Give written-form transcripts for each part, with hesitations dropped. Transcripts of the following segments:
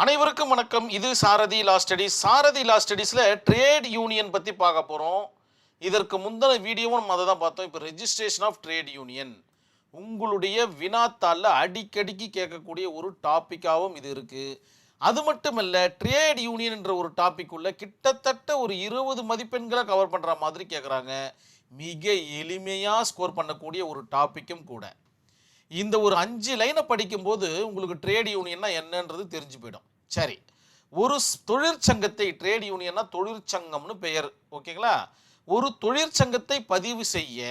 அனைவருக்கும் வணக்கம். இது சாரதி லா ஸ்டடீஸ். சாரதி லா ஸ்டடீஸில் ட்ரேட் யூனியன் பற்றி பார்க்க போகிறோம். இதற்கு முந்தின வீடியோவும் நம்ம அதை தான் பார்த்தோம். இப்போ ரெஜிஸ்ட்ரேஷன் ஆஃப் ட்ரேட் யூனியன் உங்களுடைய வினாத்தாளில் அடிக்கடிக்கு கேட்கக்கூடிய ஒரு டாப்பிக்காகவும் இது இருக்குது. அது மட்டுமல்ல, ட்ரேட் யூனியன் என்ற ஒரு டாபிக் உள்ள கிட்டத்தட்ட ஒரு 20 மதிப்பெண்களை கவர் பண்ணுற மாதிரி கேட்குறாங்க. மிக எளிமையாக ஸ்கோர் பண்ணக்கூடிய ஒரு டாப்பிக்கும் கூட. இந்த ஒரு 5 லைனை படிக்கும்போது உங்களுக்கு ட்ரேட் யூனியன்னா என்னன்றது தெரிஞ்சு போயிடும். சரி, ஒரு தொழிற்சங்கத்தை, ட்ரேட் யூனியன்னா தொழிற்சங்கம்னு பெயர், ஓகேங்களா? ஒரு தொழிற்சங்கத்தை பதிவு செய்ய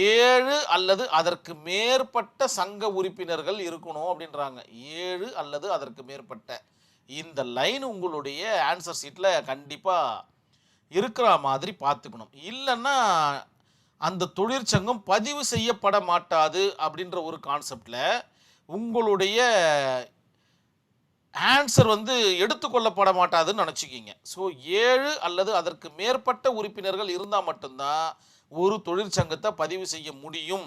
7 அல்லது அதற்கு மேற்பட்ட சங்க உறுப்பினர்கள் இருக்கணும் அப்படின்றாங்க. 7 அல்லது அதற்கு மேற்பட்ட. இந்த லைன் உங்களுடைய ஆன்சர் ஷீட்டில் கண்டிப்பாக இருக்கிற மாதிரி பார்த்துக்கணும். இல்லைன்னா அந்த தொழிற்சங்கம் பதிவு செய்யப்பட மாட்டாது அப்படின்ற ஒரு கான்செப்டில் உங்களுடைய ஆன்சர் எடுத்துக்கொள்ளப்பட மாட்டாதுன்னு நினச்சிக்கிங்க. ஸோ 7 அல்லது அதற்கு மேற்பட்ட உறுப்பினர்கள் இருந்தால் மட்டும்தான் ஒரு தொழிற்சங்கத்தை பதிவு செய்ய முடியும்.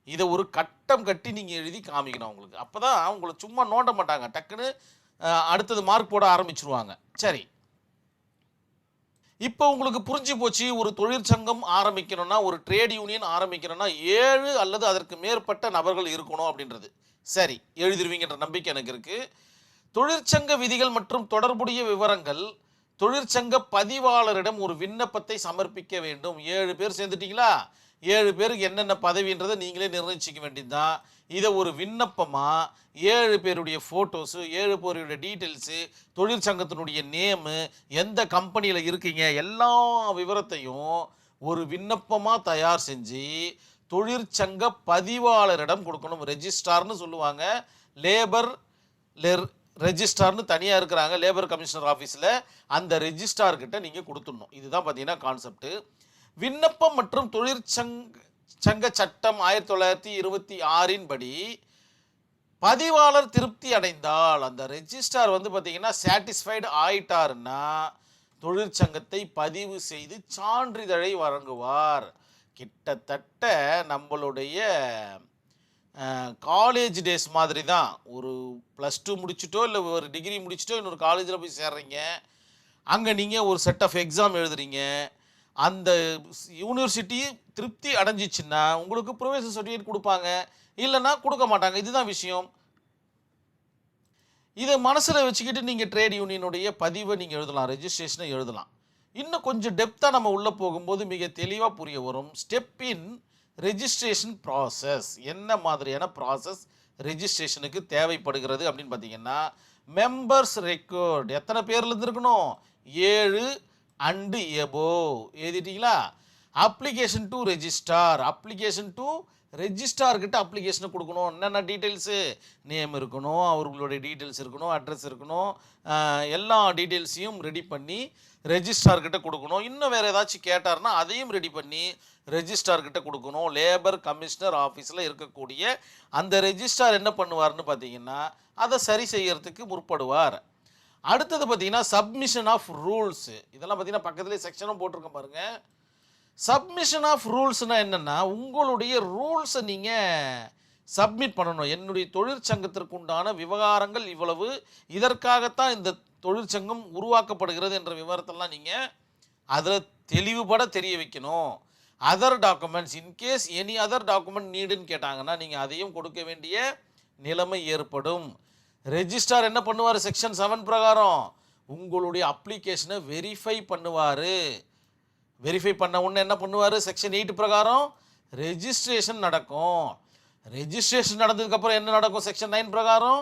இதை ஒரு கட்டம் கட்டி நீங்கள் எழுதி காமிக்கணும் அவங்களுக்கு. அப்போ தான் உங்களை சும்மா நோண்ட மாட்டாங்க, டக்குன்னு அடுத்தது மார்க் போட ஆரம்பிச்சிருவாங்க. சரி, இப்போ உங்களுக்கு புரிஞ்சு போச்சு. ஒரு தொழிற்சங்கம் ஆரம்பிக்கணும்னா, ஒரு ட்ரேட் யூனியன் ஆரம்பிக்கணும்னா 7 அல்லது அதற்கு மேற்பட்ட நபர்கள் இருக்கணும் அப்படின்றது. சரி, எழுதிருவீங்கன்ற நம்பிக்கை எனக்கு இருக்குது. தொழிற்சங்க விதிகள் மற்றும் தொடர்புடைய விவரங்கள் தொழிற்சங்க பதிவாளரிடம் ஒரு விண்ணப்பத்தை சமர்ப்பிக்க வேண்டும். 7 பேர் சேர்ந்துட்டீங்களா? 7 பேருக்கு என்னென்ன பதவின்றதை நீங்களே நிர்ணயிச்சிக்க வேண்டியதுதான். இதை ஒரு விண்ணப்பமாக 7 பேருடைய ஃபோட்டோஸு, 7 பேருடைய டீட்டெயில்ஸு, தொழிற்சங்கத்தினுடைய நேமு, எந்த கம்பெனியில் இருக்கீங்க, எல்லா விவரத்தையும் ஒரு விண்ணப்பமாக தயார் செஞ்சு தொழிற்சங்க பதிவாளரிடம் கொடுக்கணும். ரெஜிஸ்ட்ரார்னு சொல்லுவாங்க. லேபர் ரெஜிஸ்ட்ரார்னு தனியாக இருக்கிறாங்க லேபர் கமிஷனர் ஆஃபீஸில். அந்த ரெஜிஸ்ட்ரார்கிட்ட நீங்கள் கொடுத்துடணும். இதுதான் பார்த்தீங்கன்னா கான்செப்ட்டு. விண்ணப்பம் மற்றும் தொழிற்சங்க சட்டம் 1926 படி பதிவாளர் திருப்தி அடைந்தால், அந்த ரெஜிஸ்ட்ரார் பார்த்தீங்கன்னா சாட்டிஸ்ஃபைடு ஆயிட்டாருன்னா தொழிற்சங்கத்தை பதிவு செய்து சான்றிதழை வழங்குவார். கிட்டத்தட்ட நம்மளுடைய காலேஜ் டேஸ் மாதிரி தான். ஒரு +2 முடிச்சுட்டோ இல்லை ஒரு டிகிரி முடிச்சுட்டோ இன்னொரு காலேஜில் போய் சேர்றீங்க. அங்கே நீங்கள் ஒரு செட் ஆஃப் எக்ஸாம் எழுதுறீங்க. அந்த யூனிவர்சிட்டி திருப்தி அடைஞ்சிச்சுன்னா உங்களுக்கு ப்ரொவிஷனல் சர்டிஃபிகேட் கொடுப்பாங்க, இல்லைன்னா கொடுக்க மாட்டாங்க. இதுதான் விஷயம். இதை மனசில் வச்சுக்கிட்டு நீங்கள் ட்ரேட் யூனியனுடைய பதிவை நீங்கள் எழுதலாம், ரெஜிஸ்ட்ரேஷனை எழுதலாம். இன்னும் கொஞ்சம் டெப்த்தாக நம்ம உள்ளே போகும்போது மிக தெளிவாக புரிய வரும். Step in registration process. என்ன மாதிரியான ப்ராசஸ் ரெஜிஸ்ட்ரேஷனுக்கு தேவைப்படுகிறது அப்படின்னு பார்த்தீங்கன்னா, மெம்பர்ஸ் ரெக்கார்ட் எத்தனை பேர்லேருந்து இருக்கணும்? 7 அண்டு எபோவ். எழுதிட்டீங்களா? Application to registrar. Application to ரெஜிஸ்டார்கிட்ட அப்ளிகேஷனை கொடுக்கணும். என்னென்ன டீட்டெயில்ஸு? நேம் இருக்கணும், அவர்களுடைய டீட்டெயில்ஸ் இருக்கணும், அட்ரஸ் இருக்கணும், எல்லா டீட்டெயில்ஸையும் ரெடி பண்ணி ரெஜிஸ்டார்கிட்ட கொடுக்கணும். இன்னும் வேறு ஏதாச்சும் கேட்டார்னா அதையும் ரெடி பண்ணி ரெஜிஸ்டார்கிட்ட கொடுக்கணும். லேபர் கமிஷனர் ஆஃபீஸில் இருக்கக்கூடிய அந்த ரெஜிஸ்டார் என்ன பண்ணுவார்னு பார்த்தீங்கன்னா, அதை சரி செய்யறதுக்கு முற்படுவார். அடுத்தது பார்த்தீங்கன்னா சப்மிஷன் ஆஃப் ரூல்ஸு. இதெல்லாம் பார்த்தீங்கன்னா பக்கத்துலேயே செக்ஷனும் போட்டிருக்கேன் பாருங்கள். சப்மிஷன் ஆஃப் ரூல்ஸ்னால் என்னென்னா, உங்களுடைய ரூல்ஸை நீங்கள் சப்மிட் பண்ணணும். என்னுடைய தொழிற்சங்கத்திற்கு உண்டான விவகாரங்கள் இவ்வளவு, இதற்காகத்தான் இந்த தொழிற்சங்கம் உருவாக்கப்படுகிறது என்ற விவரத்தெல்லாம் நீங்கள் அதில் தெளிவுபட தெரிய வைக்கணும். Other documents, in case any other document நீடுன்னு கேட்டாங்கன்னா நீங்கள் அதையும் கொடுக்க வேண்டிய நிலைமை ஏற்படும். ரெஜிஸ்ட்ரார் என்ன பண்ணுவார்? செக்ஷன் 7 பிரகாரம் உங்களுடைய அப்ளிகேஷனை வெரிஃபை பண்ணுவார். வெரிஃபை பண்ண உடனே என்ன பண்ணுவார்? செக்ஷன் 8 பிரகாரம் ரெஜிஸ்ட்ரேஷன் நடக்கும். ரெஜிஸ்ட்ரேஷன் நடந்ததுக்கப்புறம் என்ன நடக்கும்? செக்ஷன் 9 பிரகாரம்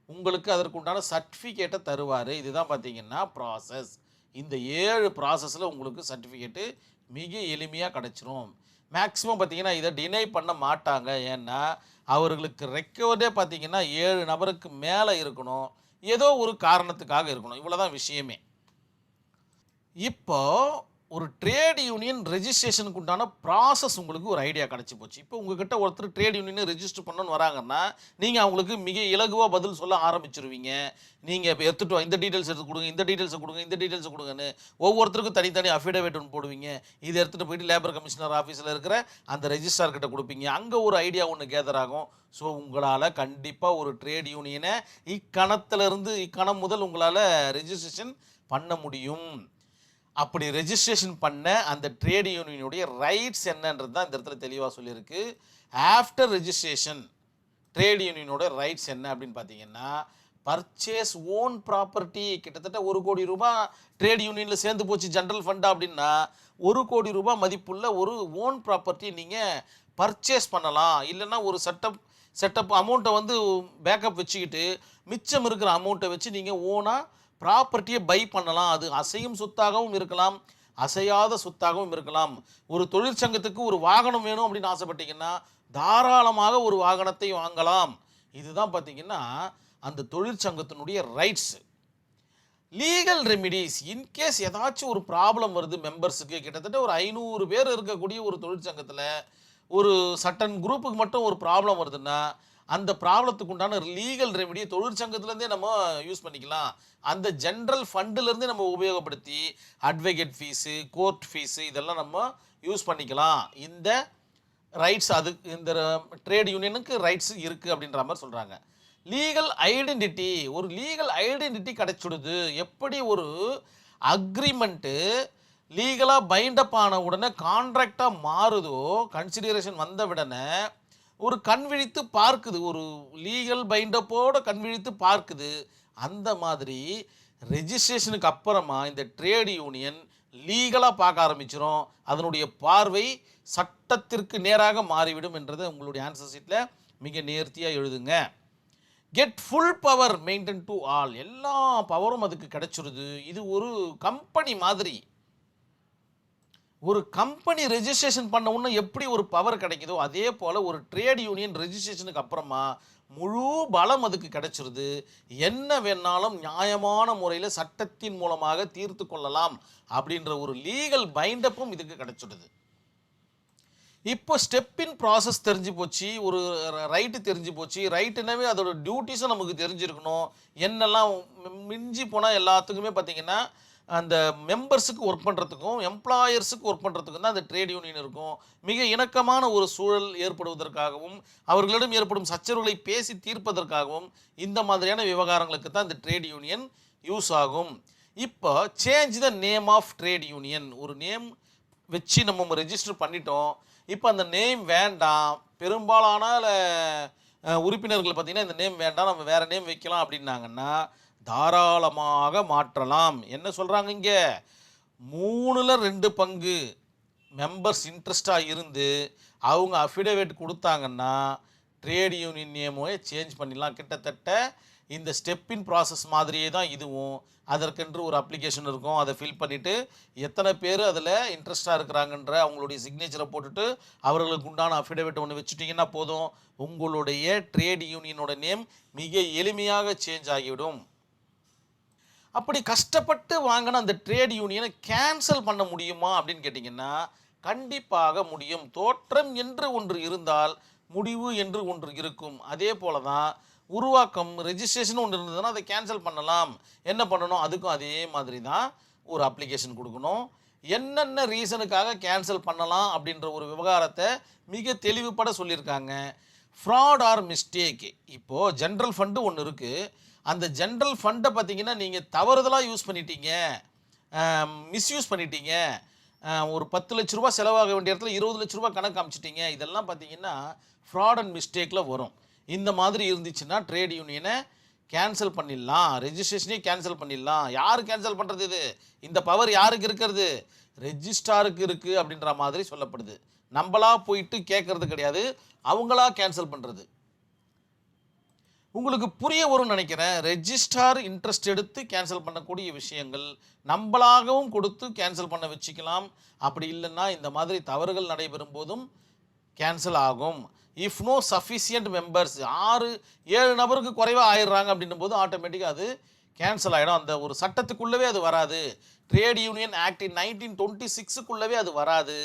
உங்களுக்கு அதற்குண்டான சர்டிஃபிகேட்டை தருவார். இதுதான் பார்த்தீங்கன்னா ப்ராசஸ். இந்த 7 ப்ராசஸில் உங்களுக்கு சர்டிஃபிகேட்டு மிக எளிமையாக கிடச்சிரும். மேக்ஸிமம் பார்த்தீங்கன்னா இதை டினை பண்ண மாட்டாங்க. ஏன்னா அவர்களுக்கு ரெக்கார்டே பார்த்தீங்கன்னா 7 நபருக்கு மேலே இருக்கணும். ஏதோ ஒரு காரணத்துக்காக இருக்கணும். இவ்வளோதான் விஷயமே. இப்போ ஒரு ட்ரேட் யூனியன் ரெஜிஸ்ட்ரேஷனுக்கு உண்டான ப்ராசஸ் உங்களுக்கு ஒரு ஐடியா கிடச்சி போச்சு. இப்போ உங்ககிட்ட ஒருத்தர் ட்ரேட் யூனியனை ரெஜிஸ்டர் பண்ணணும்னு வராங்கன்னா, நீங்கள் அவங்களுக்கு மிக இலகுவாக பதில் சொல்ல ஆரம்பிச்சிருவீங்க. நீங்கள் இப்போ எடுத்துகிட்டு வா, இந்த டீட்டெயில்ஸ் எடுத்து கொடுங்க, இந்த டீட்டெயில்ஸை கொடுங்க, இந்த டீட்டெயில்ஸை கொடுங்கன்னு ஒவ்வொருத்தருக்கும் தனித்தனி அஃபிடேவிட் ஒன்று போடுவீங்க. இதை எடுத்துகிட்டு போயிட்டு லேபர் கமிஷனர் ஆஃபீஸில் இருக்கிற அந்த ரெஜிஸ்ட்ரார் கிட்ட கொடுப்பீங்க. அங்கே ஒரு ஐடியா ஒன்று கேதர் ஆகும். ஸோ உங்களால் கண்டிப்பாக ஒரு ட்ரேட் யூனியனை இக்கணம் முதல் உங்களால் ரெஜிஸ்ட்ரேஷன் பண்ண முடியும். அப்படி ரெஜிஸ்ட்ரேஷன் பண்ண அந்த ட்ரேட் யூனியனுடைய ரைட்ஸ் என்னன்றது தான் இந்த இடத்துல தெளிவாக சொல்லியிருக்கு. ஆஃப்டர் ரெஜிஸ்ட்ரேஷன் ட்ரேட் யூனியனோட ரைட்ஸ் என்ன அப்படின்னு பார்த்தீங்கன்னா, பர்ச்சேஸ் ஓன் ப்ராப்பர்ட்டி. கிட்டத்தட்ட 1 கோடி ரூபாய் ட்ரேட் யூனியனில் சேர்ந்து போச்சு ஜென்ரல் ஃபண்டா அப்படின்னா, 1 கோடி ரூபாய் மதிப்புள்ள ஒரு ஓன் ப்ராப்பர்ட்டி நீங்கள் பர்ச்சேஸ் பண்ணலாம். இல்லைன்னா ஒரு செட்டப் அமௌண்ட்டை வந்து பேக்கப் வச்சுக்கிட்டு மிச்சம் இருக்கிற அமௌண்ட்டை வச்சு நீங்கள் ஓனாக ப்ராப்பர்ட்டியை பை பண்ணலாம். அது அசையும் சொத்தாகவும் இருக்கலாம், அசையாத சொத்தாகவும் இருக்கலாம். ஒரு தொழிற்சங்கத்துக்கு ஒரு வாகனம் வேணும் அப்படின்னு ஆசைப்பட்டீங்கன்னா தாராளமாக ஒரு வாகனத்தை வாங்கலாம். இதுதான் பார்த்தீங்கன்னா அந்த தொழிற்சங்கத்தினுடைய ரைட்ஸ். லீகல் ரெமிடிஸ், இன்கேஸ் ஏதாச்சும் ஒரு ப்ராப்ளம் வருது மெம்பர்ஸுக்கு, கிட்டத்தட்ட ஒரு 500 பேர் இருக்கக்கூடிய ஒரு தொழிற்சங்கத்தில் ஒரு சட்டன் குரூப்புக்கு மட்டும் ஒரு ப்ராப்ளம் வருதுன்னா, அந்த ப்ராப்ளத்துக்கு உண்டான லீகல் ரெமிடியை தொழிற்சங்கத்திலேருந்தே நம்ம யூஸ் பண்ணிக்கலாம். அந்த ஜென்ரல் ஃபண்டிலேருந்தே நம்ம உபயோகப்படுத்தி அட்வொகேட் ஃபீஸு, கோர்ட் ஃபீஸு இதெல்லாம் நம்ம யூஸ் பண்ணிக்கலாம். இந்த ரைட்ஸ் இந்த ட்ரேட் யூனியனுக்கு ரைட்ஸ் இருக்குது அப்படின்ற மாதிரி சொல்கிறாங்க. லீகல் ஐடென்டிட்டி, ஒரு லீகல் ஐடென்டிட்டி கிடைச்சிடுது. எப்படி ஒரு அக்ரிமெண்ட்டு லீகலாக பைண்டப் ஆன உடனே கான்ட்ராக்டாக மாறுதோ, கன்சிடரேஷன் வந்த உடனே ஒரு கண்விழித்து பார்க்குது, ஒரு லீகல் பைண்டப்போட கண்விழித்து பார்க்குது. அந்த மாதிரி ரெஜிஸ்ட்ரேஷனுக்கு அப்புறமா இந்த ட்ரேட் யூனியன் லீகலாக பார்க்க ஆரம்பிச்சிடும். அதனுடைய பார்வை சட்டத்திற்கு நேராக மாறிவிடும் என்றதை உங்களுடைய ஆன்சர் ஷீட்டில் மிக நேர்த்தியாக எழுதுங்க. Get full power maintain to all, எல்லா பவரும் அதுக்கு கிடைச்சிருது. இது ஒரு கம்பெனி மாதிரி. ஒரு கம்பெனி ரெஜிஸ்ட்ரேஷன் பண்ண உடனே எப்படி ஒரு பவர் கிடைக்குதோ, அதே போல் ஒரு ட்ரேட் யூனியன் ரெஜிஸ்ட்ரேஷனுக்கு அப்புறமா முழு பலம் அதுக்கு கிடைச்சிருது. என்ன வேணாலும் நியாயமான முறையில் சட்டத்தின் மூலமாக தீர்த்து கொள்ளலாம் அப்படின்ற ஒரு லீகல் பைண்டப்பும் இதுக்கு கிடைச்சிடுது. இப்போ ஸ்டெப்பின் ப்ராசஸ் தெரிஞ்சு போச்சு, ஒரு ரைட்டு தெரிஞ்சு போச்சு. ரைட்டுனாவே அதோட டியூட்டிஸும் நமக்கு தெரிஞ்சிருக்கணும். என்னெல்லாம் மிஞ்சி போனால் எல்லாத்துக்குமே பார்த்திங்கன்னா அந்த மெம்பர்ஸுக்கு ஒர்க் பண்ணுறதுக்கும் எம்ப்ளாயர்ஸுக்கு ஒர்க் பண்ணுறதுக்கும் தான் அந்த ட்ரேட் யூனியன் இருக்கும். மிக இணக்கமான ஒரு சூழல் ஏற்படுவதற்காகவும் அவர்களிடம் ஏற்படும் சச்சரவுகளை பேசி தீர்ப்பதற்காகவும் இந்த மாதிரியான விவகாரங்களுக்கு தான் இந்த ட்ரேட் யூனியன் யூஸ் ஆகும். இப்போ change the name of trade union, ஒரு நேம் வச்சு நம்ம ரெஜிஸ்டர் பண்ணிட்டோம். இப்போ அந்த நேம் வேண்டாம், பெரும்பாலான உறுப்பினர்கள் பார்த்திங்கன்னா இந்த நேம் வேண்டாம், நம்ம வேறு நேம் வைக்கலாம் அப்படின்னாங்கன்னா தாராளமாக மாற்றலாம். என்ன சொல்கிறாங்க இங்கே, 3/2 பங்கு மெம்பர்ஸ் இன்ட்ரெஸ்டாக இருந்து அவங்க அஃபிடேவிட் கொடுத்தாங்கன்னா ட்ரேட் யூனியன் நேமோயே சேஞ்ச் பண்ணிடலாம். கிட்டத்தட்ட இந்த ஸ்டெப்பின் ப்ராசஸ் மாதிரியே தான் இதுவும். அதற்கென்று ஒரு அப்ளிகேஷன் இருக்கும், அதை ஃபில் பண்ணிவிட்டு எத்தனை பேர் அதில் இன்ட்ரெஸ்டாக இருக்கிறாங்கன்ற அவங்களுடைய சிக்னேச்சரை போட்டுட்டு அவர்களுக்கு உண்டான அஃபிடேவிட் ஒன்று வச்சுட்டிங்கன்னா போதும், உங்களுடைய ட்ரேட் யூனியனோட நேம் மிக எளிமையாக சேஞ்ச் ஆகிவிடும். அப்படி கஷ்டப்பட்டு வாங்கின அந்த ட்ரேட் யூனியனை கேன்சல் பண்ண முடியுமா அப்படின்னு கேட்டிங்கன்னா கண்டிப்பாக முடியும். தோற்றம் என்று ஒன்று இருந்தால் முடிவு என்று ஒன்று இருக்கும். அதே போல தான் உருவாக்கம், ரெஜிஸ்ட்ரேஷன் ஒன்று இருந்ததுன்னா அதை கேன்சல் பண்ணலாம். என்ன பண்ணணும், அதுக்கும் அதே மாதிரி தான் ஒரு அப்ளிகேஷன் கொடுக்கணும். என்னென்ன ரீசனுக்காக கேன்சல் பண்ணலாம் அப்படின்ற ஒரு விவகாரத்தை மிக தெளிவுபட சொல்லியிருக்காங்க. Fraud R mistake. இப்போது ஜென்ரல் ஃபண்டு ஒன்று இருக்குது. அந்த ஜென்ரல் ஃபண்டை பார்த்தீங்கன்னா நீங்கள் தவறுதலாக யூஸ் பண்ணிட்டீங்க, மிஸ்யூஸ் பண்ணிட்டீங்க. ஒரு 10 லட்ச ரூபா செலவாக வேண்டிய இடத்துல 20 லட்ச ரூபா கணக்கு காமிச்சிட்டிங்க. இதெல்லாம் பார்த்தீங்கன்னா ஃப்ராட் அண்ட் மிஸ்டேக்கில் வரும். இந்த மாதிரி இருந்துச்சுன்னா ட்ரேட் யூனியனை கேன்சல் பண்ணிடலாம், ரெஜிஸ்ட்ரேஷனே கேன்சல் பண்ணிடலாம். யார் கேன்சல் பண்ணுறது? இது இந்த பவர் யாருக்கு இருக்கிறது? ரெஜிஸ்ட்ராருக்கு இருக்குது அப்படின்ற மாதிரி சொல்லப்படுது. நம்மளா போயிட்டு கேட்கறது கிடையாது, அவங்களா கேன்சல் பண்ணுறது. உங்களுக்கு புரிய வரும்னு நினைக்கிறேன். ரெஜிஸ்ட்ரார் இன்ட்ரெஸ்ட் எடுத்து கேன்சல் பண்ணக்கூடிய விஷயங்கள் நம்மளாகவும் கொடுத்து கேன்சல் பண்ண வச்சுக்கலாம். அப்படி இல்லைன்னா இந்த மாதிரி தவறுகள் நடைபெறும் போதும் கேன்சல் ஆகும். இஃப் நோ சஃபிஷியன்ட் மெம்பர்ஸ், 6-7 நபருக்கு குறைவாக ஆயிடுறாங்க அப்படின்னும் போது ஆட்டோமேட்டிக்காக அது கேன்சல் ஆகிடும். அந்த ஒரு சட்டத்துக்குள்ளவே அது வராது. ட்ரேட் யூனியன் ஆக்ட் 1926க்குள்ளவே அது வராது.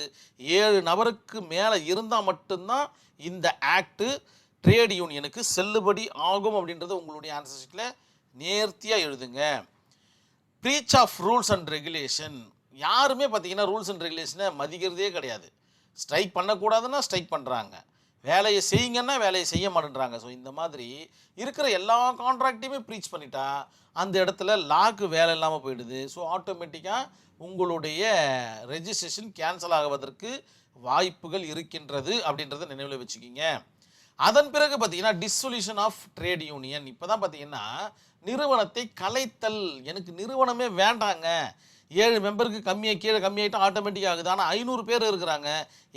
7 நபருக்கு மேலே இருந்தால் மட்டும்தான் இந்த ஆக்டு ட்ரேட் யூனியனுக்கு செல்லுபடி ஆகும் அப்படின்றது உங்களுடைய ஆன்சர் ஷீட்டில் நேர்த்தியாக எழுதுங்க. Breach of rules and regulation. யாருமே பார்த்தீங்கன்னா ரூல்ஸ் அண்ட் ரெகுலேஷனை மதிக்கிறதே கிடையாது. ஸ்ட்ரைக் பண்ணக்கூடாதுன்னா ஸ்ட்ரைக் பண்ணுறாங்க, வேலையை செய்யுங்கன்னா வேலையை செய்ய மாட்டேன்றாங்க. ஸோ இந்த மாதிரி இருக்கிற எல்லா கான்ட்ராக்டையுமே ப்ரீச் பண்ணிட்டா அந்த இடத்துல லாக்கு வேலை இல்லாமல் போயிடுது. ஸோ ஆட்டோமேட்டிக்காக உங்களுடைய ரெஜிஸ்ட்ரேஷன் கேன்சல் ஆகுவதற்கு வாய்ப்புகள் இருக்கின்றது அப்படின்றத நினைவில் வச்சுக்கிங்க. அதன் பிறகு பார்த்தீங்கன்னா டிஸ்சொல்யூஷன் ஆஃப் ட்ரேட் யூனியன். இப்போ தான் பார்த்தீங்கன்னா நிறுவனத்தை கலைத்தல். எனக்கு நிறுவனமே வேண்டாங்க, 7 மெம்பருக்கு கீழே கம்மியாகிட்டா ஆட்டோமேட்டிக் ஆகுது, ஆனால் 500 பேர் இருக்கிறாங்க,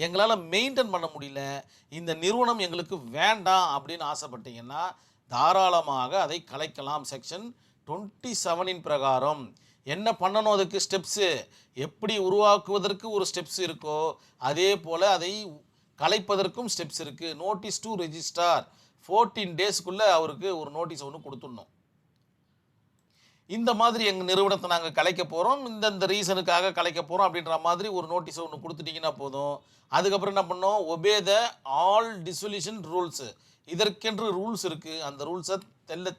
எங்களால் மெயின்டைன் பண்ண முடியல, இந்த நிறுவனம் எங்களுக்கு வேண்டாம் அப்படின்னு ஆசைப்பட்டீங்கன்னா தாராளமாக அதை கலைக்கலாம். செக்ஷன் 27 பிரகாரம் என்ன பண்ணணும், அதுக்கு ஸ்டெப்ஸு எப்படி உருவாக்குவதற்கு ஒரு ஸ்டெப்ஸ் இருக்கோ அதே போல் அதை கலைப்பதற்கும் ஸ்டெப்ஸ் இருக்குது. நோட்டீஸ் டு ரெஜிஸ்டார் 14 டேஸ்க்குள்ளே அவருக்கு ஒரு நோட்டீஸ் ஒன்று கொடுத்துடணும். இந்த மாதிரி எங்கள் நிறுவனத்தை நாங்கள் கலைக்க போகிறோம், இந்த ரீசனுக்காக கலைக்க போகிறோம் அப்படின்ற மாதிரி ஒரு நோட்டீஸை ஒன்று கொடுத்துட்டிங்கன்னா போதும். அதுக்கப்புறம் என்ன பண்ணோம், obey the all dissolution rules. இதற்கென்று ரூல்ஸ் இருக்குது, அந்த ரூல்ஸை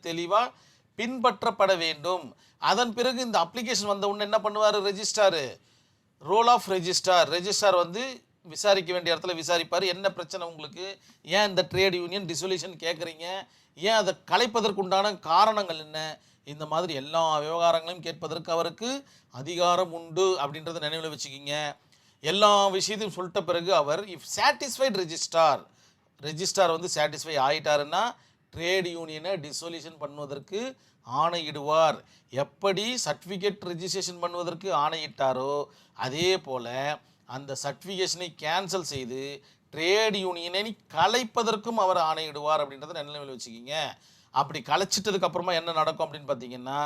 தெளிவாக பின்பற்றப்பட வேண்டும். அதன் பிறகு இந்த அப்ளிகேஷன் வந்த உடனே என்ன பண்ணுவார் ரெஜிஸ்டாரு, ரோல் ஆஃப் ரெஜிஸ்டார் வந்து விசாரிக்க வேண்டிய இடத்துல விசாரிப்பார். என்ன பிரச்சனை உங்களுக்கு, ஏன் இந்த ட்ரேட் யூனியன் டிசொல்யூஷன் கேட்குறீங்க, ஏன் அதை கலைப்பதற்குண்டான காரணங்கள் என்ன, இந்த மாதிரி எல்லா விவகாரங்களையும் கேட்பதற்கு அவருக்கு அதிகாரம் உண்டு அப்படின்றத நினைவில் வச்சுக்கிங்க. எல்லா விஷயத்தையும் சொல்லிட்ட பிறகு அவர் இஃப் சாட்டிஸ்ஃபைட் ரெஜிஸ்டார் வந்து சாட்டிஸ்ஃபை ஆகிட்டாருன்னா ட்ரேட் யூனியனை டிசொல்யூஷன் பண்ணுவதற்கு ஆணையிடுவார். எப்படி சர்டிஃபிகேட் ரெஜிஸ்ட்ரேஷன் பண்ணுவதற்கு ஆணையிட்டாரோ அதே போல் அந்த சர்டிஃபிகேஷனை கேன்சல் செய்து ட்ரேட் யூனியனை கலைப்பதற்கும் அவர் ஆணையிடுவார் அப்படின்றத நினைவில் வச்சுக்கிங்க. அப்படி கலைச்சிட்டதுக்கு அப்புறமா என்ன நடக்கும் அப்படின்னு பார்த்தீங்கன்னா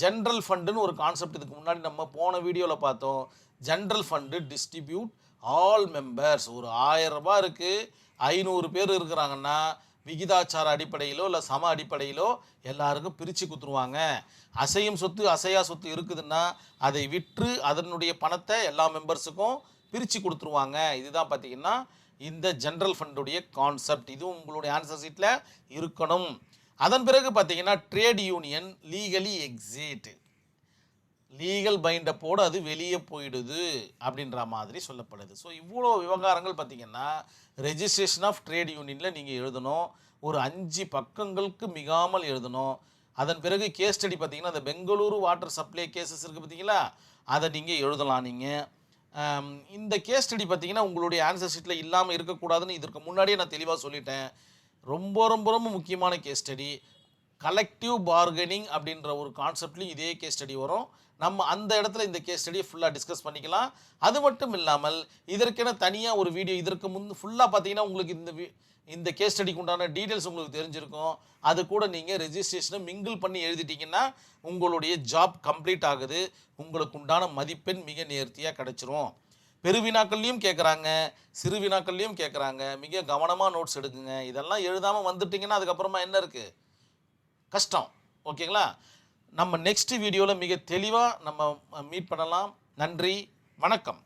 ஜென்ரல் ஃபண்டுன்னு ஒரு கான்செப்ட் இதுக்கு முன்னாடி நம்ம போன வீடியோவில் பார்த்தோம். General fund distribute all members. ஒரு 1000 ரூபாய் இருக்குது, 500 பேர் இருக்கிறாங்கன்னா விகிதாச்சார அடிப்படையிலோ இல்லை சம அடிப்படையிலோ எல்லாருக்கும் பிரித்து கொடுத்துருவாங்க. அசையும் சொத்து அசையா சொத்து இருக்குதுன்னா அதை விற்று அதனுடைய பணத்தை எல்லா மெம்பர்ஸுக்கும் பிரித்து கொடுத்துருவாங்க. இதுதான் பார்த்தீங்கன்னா இந்த ஜென்ரல் ஃபண்டுடைய கான்செப்ட். இதுவும் உங்களுடைய ஆன்சர் ஷீட்டில் இருக்கணும். அதன் பிறகு பார்த்தீங்கன்னா trade union legally exit, legal பைண்டப்போடு அது வெளியே போயிடுது அப்படின்ற மாதிரி சொல்லப்படுது. ஸோ இவ்வளோ விவகாரங்கள் பார்த்தீங்கன்னா ரெஜிஸ்ட்ரேஷன் ஆஃப் ட்ரேட் யூனியனில் நீங்கள் எழுதணும். ஒரு 5 பக்கங்களுக்கு மிகாமல் எழுதணும். அதன் பிறகு கேஸ் ஸ்டடி பார்த்தீங்கன்னா அந்த பெங்களூரு வாட்டர் சப்ளை கேசஸ் இருக்குது பார்த்தீங்களா, அதை நீங்கள் எழுதலாம். நீங்கள் இந்த கேஸ் ஸ்டடி பார்த்தீங்கன்னா உங்களுடைய ஆன்சர் ஷீட்டில் இல்லாமல் இருக்கக்கூடாதுன்னு இதற்கு முன்னாடியே நான் தெளிவாக சொல்லிட்டேன். ரொம்ப ரொம்ப ரொம்ப முக்கியமான கேஸ் ஸ்டடி. கலெக்டிவ் பார்கெனிங் அப்படின்ற ஒரு கான்செப்ட்லையும் இதே கேஸ் ஸ்டடி வரும். நம்ம அந்த இடத்துல இந்த கேஸ் ஸ்டடியை ஃபுல்லாக டிஸ்கஸ் பண்ணிக்கலாம். அது மட்டும் இல்லாமல் இதற்கென தனியாக ஒரு வீடியோ இதற்கு ஃபுல்லாக பார்த்தீங்கன்னா உங்களுக்கு இந்த கேஸ் ஸ்டடிக்கு உண்டான டீட்டெயில்ஸ் உங்களுக்கு தெரிஞ்சிருக்கும். அது கூட நீங்கள் ரெஜிஸ்ட்ரேஷனை மிங்கிள் பண்ணி எழுதிட்டிங்கன்னா உங்களுடைய ஜாப் கம்ப்ளீட் ஆகுது, உங்களுக்கு உண்டான மதிப்பெண் மிக நேர்த்தியாக கிடச்சிரும். பெருவினாக்கள்லையும் கேட்குறாங்க, சிறு வினாக்கள்லையும் கேட்குறாங்க. மிக கவனமாக நோட்ஸ் எடுக்குங்க. இதெல்லாம் எழுதாமல் வந்துட்டிங்கன்னா அதுக்கப்புறமா என்ன இருக்குது, கஷ்டம். ஓகேங்களா, நம்ம நெக்ஸ்ட் வீடியோவில் மிக தெளிவாக நம்ம மீட் பண்ணலாம். நன்றி, வணக்கம்.